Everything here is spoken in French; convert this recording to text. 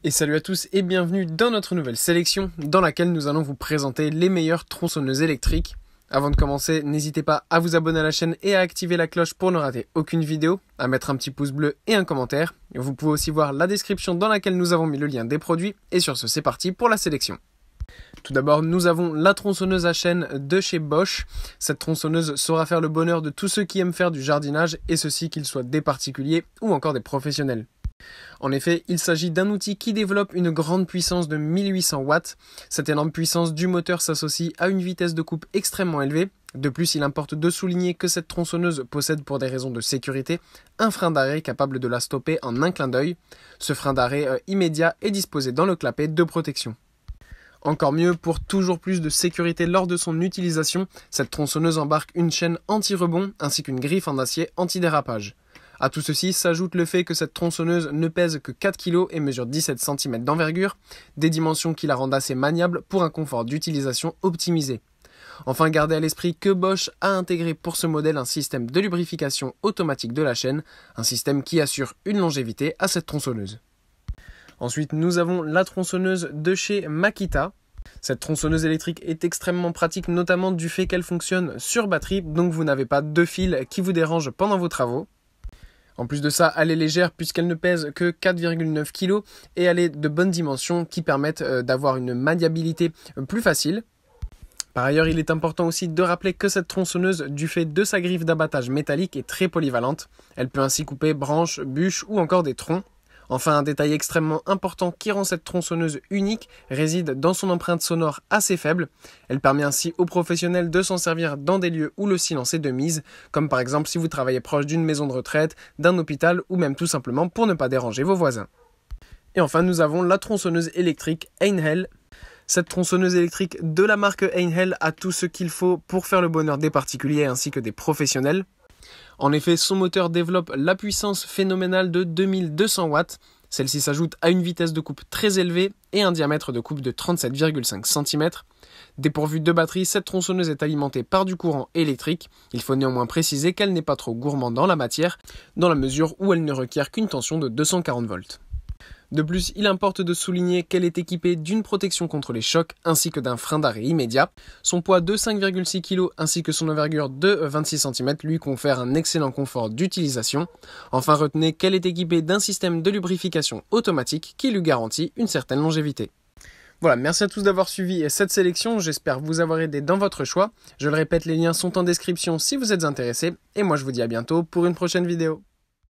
Et salut à tous et bienvenue dans notre nouvelle sélection dans laquelle nous allons vous présenter les meilleures tronçonneuses électriques. Avant de commencer, n'hésitez pas à vous abonner à la chaîne et à activer la cloche pour ne rater aucune vidéo, à mettre un petit pouce bleu et un commentaire. Vous pouvez aussi voir la description dans laquelle nous avons mis le lien des produits. Et sur ce, c'est parti pour la sélection. Tout d'abord, nous avons la tronçonneuse à chaîne de chez Bosch. Cette tronçonneuse saura faire le bonheur de tous ceux qui aiment faire du jardinage, et ceci qu'ils soient des particuliers ou encore des professionnels. En effet, il s'agit d'un outil qui développe une grande puissance de 1800 watts. Cette énorme puissance du moteur s'associe à une vitesse de coupe extrêmement élevée. De plus, il importe de souligner que cette tronçonneuse possède pour des raisons de sécurité un frein d'arrêt capable de la stopper en un clin d'œil. Ce frein d'arrêt immédiat est disposé dans le clapet de protection. Encore mieux, pour toujours plus de sécurité lors de son utilisation, cette tronçonneuse embarque une chaîne anti-rebond ainsi qu'une griffe en acier anti-dérapage. À tout ceci s'ajoute le fait que cette tronçonneuse ne pèse que 4 kg et mesure 17 cm d'envergure, des dimensions qui la rendent assez maniable pour un confort d'utilisation optimisé. Enfin, gardez à l'esprit que Bosch a intégré pour ce modèle un système de lubrification automatique de la chaîne, un système qui assure une longévité à cette tronçonneuse. Ensuite, nous avons la tronçonneuse de chez Makita. Cette tronçonneuse électrique est extrêmement pratique, notamment du fait qu'elle fonctionne sur batterie, donc vous n'avez pas deux fils qui vous dérangent pendant vos travaux. En plus de ça, elle est légère puisqu'elle ne pèse que 4,9 kg et elle est de bonnes dimensions qui permettent d'avoir une maniabilité plus facile. Par ailleurs, il est important aussi de rappeler que cette tronçonneuse, du fait de sa griffe d'abattage métallique, est très polyvalente. Elle peut ainsi couper branches, bûches ou encore des troncs. Enfin, un détail extrêmement important qui rend cette tronçonneuse unique réside dans son empreinte sonore assez faible. Elle permet ainsi aux professionnels de s'en servir dans des lieux où le silence est de mise, comme par exemple si vous travaillez proche d'une maison de retraite, d'un hôpital ou même tout simplement pour ne pas déranger vos voisins. Et enfin, nous avons la tronçonneuse électrique Einhell. Cette tronçonneuse électrique de la marque Einhell a tout ce qu'il faut pour faire le bonheur des particuliers ainsi que des professionnels. En effet, son moteur développe la puissance phénoménale de 2200 watts. Celle-ci s'ajoute à une vitesse de coupe très élevée et un diamètre de coupe de 37,5 cm. Dépourvue de batterie, cette tronçonneuse est alimentée par du courant électrique. Il faut néanmoins préciser qu'elle n'est pas trop gourmande dans la matière, dans la mesure où elle ne requiert qu'une tension de 240 volts. De plus, il importe de souligner qu'elle est équipée d'une protection contre les chocs ainsi que d'un frein d'arrêt immédiat. Son poids de 5,6 kg ainsi que son envergure de 26 cm lui confèrent un excellent confort d'utilisation. Enfin, retenez qu'elle est équipée d'un système de lubrification automatique qui lui garantit une certaine longévité. Voilà, merci à tous d'avoir suivi cette sélection, j'espère vous avoir aidé dans votre choix. Je le répète, les liens sont en description si vous êtes intéressés, et moi je vous dis à bientôt pour une prochaine vidéo.